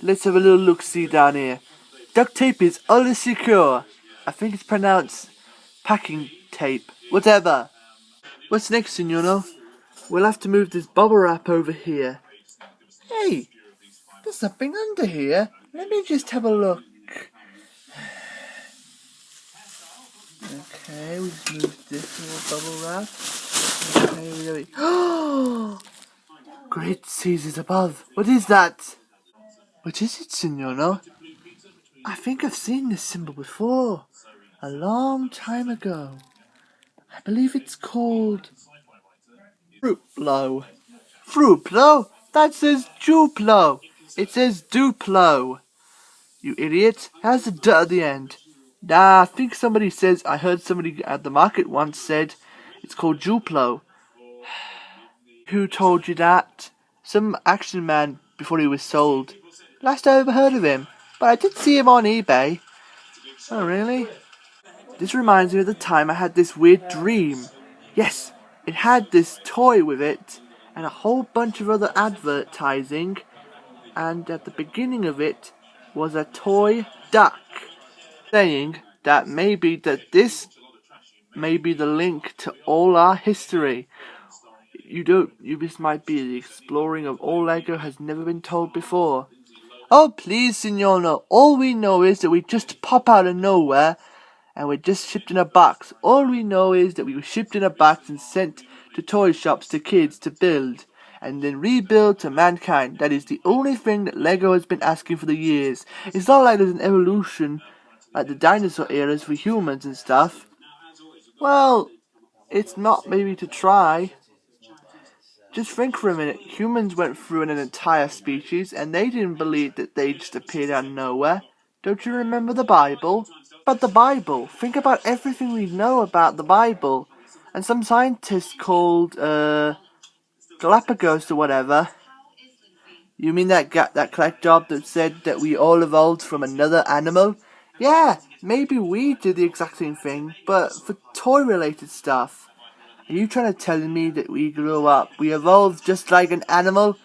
let's have a little look-see down here. Duct tape is always secure. I think it's pronounced packing tape. Whatever. What's next, Signorno? We'll have to move this bubble wrap over here. Hey, there's something under here. Let me just have a look. Okay, we just moved this little bubble wrap. Okay, oh! Great Caesars above. What is that? What is it, Signorno? I think I've seen this symbol before. A long time ago. I believe it's called Fruplo. Fruplo? That says Duplo. It says Duplo. You idiot. How's the D at the end? Nah, I think somebody says, I heard somebody at the market once said it's called Duplo. Who told you that? Some action man before he was sold. Last I ever heard of him, but I did see him on eBay. Oh, really? This reminds me of the time I had this weird dream. Yes, it had this toy with it, and a whole bunch of other advertising, and at the beginning of it was a toy duck, saying that this may be the link to all our history. This might be the exploring of all Lego has never been told before. Oh, please, Signorno, all we know is that we just pop out of nowhere and we're just shipped in a box. All we know is that we were shipped in a box and sent to toy shops to kids to build and then rebuild to mankind. That is the only thing that Lego has been asking for the years. It's not like there's an evolution like the dinosaur eras for humans and stuff. Well, it's not maybe to try. Just think for a minute, humans went through an entire species and they didn't believe that they just appeared out of nowhere. Don't you remember the Bible? But the Bible, think about everything we know about the Bible. And some scientists called Galapagos or whatever. You mean that collect job that said that we all evolved from another animal? Yeah, maybe we did the exact same thing, but for toy-related stuff. Are you trying to tell me that we grew up, we evolved just like an animal?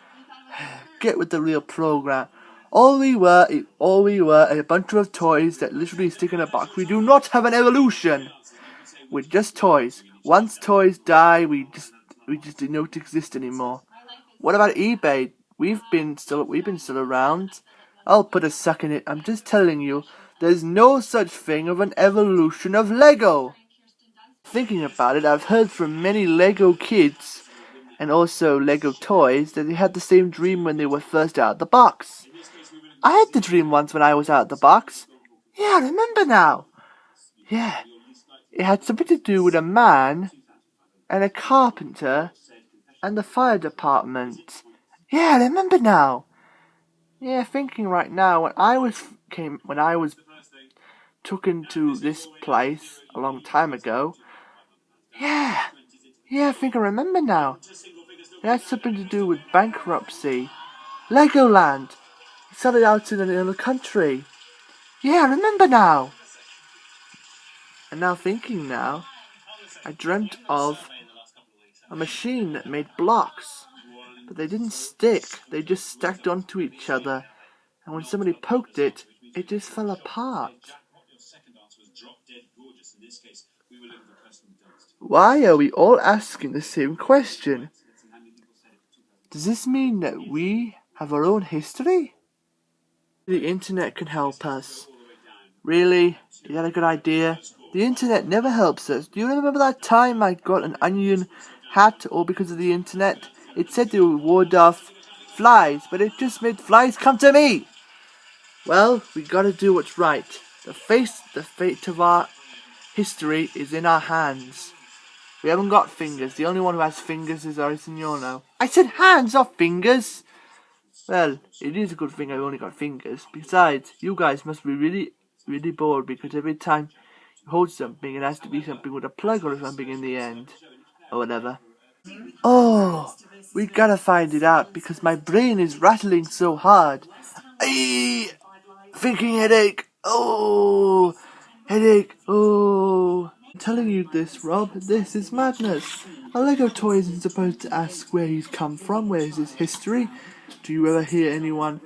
Get with the real program. All we were a bunch of toys that literally stick in a box. We do not have an evolution. We're just toys. Once toys die, we just do not exist anymore. What about eBay? We've been still around. I'll put a suck in it. I'm just telling you, there's no such thing of an evolution of Lego. Thinking about it, I've heard from many Lego kids and also Lego toys that they had the same dream when they were first out of the box. I had the dream once when I was out of the box. Yeah, I remember now. Yeah, it had something to do with a man and a carpenter and the fire department. Yeah, I remember now. Yeah, thinking right now, when I was taken to this place a long time ago. Yeah, I think I remember now. It had something to do with bankruptcy. Legoland. He started out in another country. Yeah, I remember now. And now thinking now, I dreamt of a machine that made blocks. But they didn't stick. They just stacked onto each other. And when somebody poked it, it just fell apart. Why are we all asking the same question? Does this mean that we have our own history? The internet can help us. Really? Is that a good idea? The internet never helps us. Do you remember that time I got an onion hat all because of the internet? It said it would ward off flies, but it just made flies come to me. Well, we gotta do what's right. The fate of our history is in our hands. We haven't got fingers. The only one who has fingers is our Signorno. I said hands, not fingers. Well, it is a good thing I've only got fingers. Besides, you guys must be really, really bored because every time you hold something, it has to be something with a plug or something in the end. Or whatever. Oh, we gotta find it out because my brain is rattling so hard. Aye, thinking headache. Oh, headache. Oh. I'm telling you this, Rob. This is madness. A Lego toy isn't supposed to ask where he's come from, where is his history. Do you ever hear anyone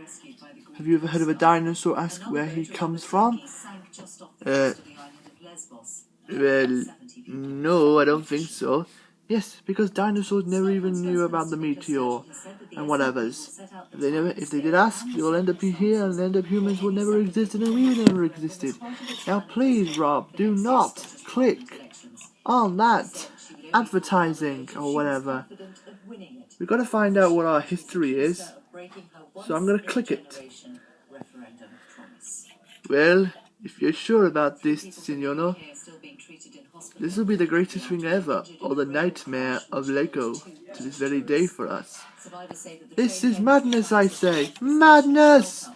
Have you ever heard of a dinosaur? Ask where he comes from. Well, no, I don't think so. Yes, because dinosaurs never even knew about the meteor and whatevers. If they did ask, you'll end up here and end up humans will never exist and we never existed. Now please, Rob, do not click on that advertising or whatever. We've got to find out what our history is, so I'm going to click it. Well, if you're sure about this, Signorno, this will be the greatest thing ever, or the nightmare of Lego, to this very day for us. This is madness, I say! Madness!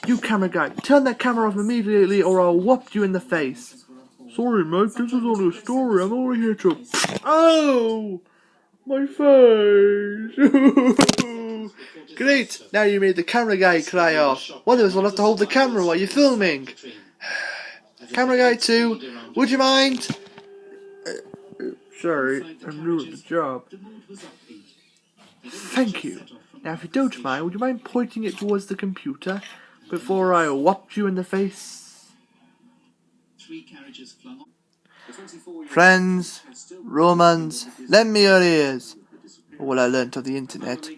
You camera guy, turn that camera off immediately or I'll whoop you in the face. Sorry mate, this is only a story, I'm over here to... Oh! My face! Great! Now you made the camera guy cry off. One of us will have to hold the camera while you're filming. Camera guy 2, would you mind? Sorry, I'm new at the job. Thank you. Now if you don't mind, would you mind pointing it towards the computer before I whop you in the face? Friends, Romans, lend me your ears. All I learnt of the internet.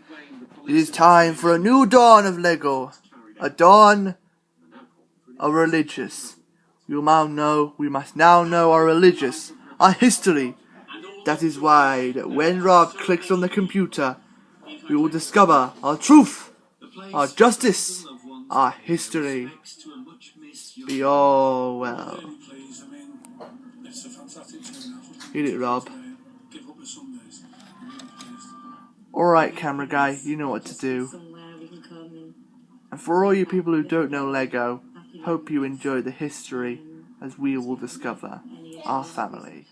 It is time for a new dawn of Lego. A dawn of religious. We must now know our religious, our history. That is why that when Rob clicks on the computer, we will discover our truth, our justice, our history. Be all well. Hit it, Rob. Alright, camera guy, you know what to do. And for all you people who don't know Lego, hope you enjoy the history as we will discover our family.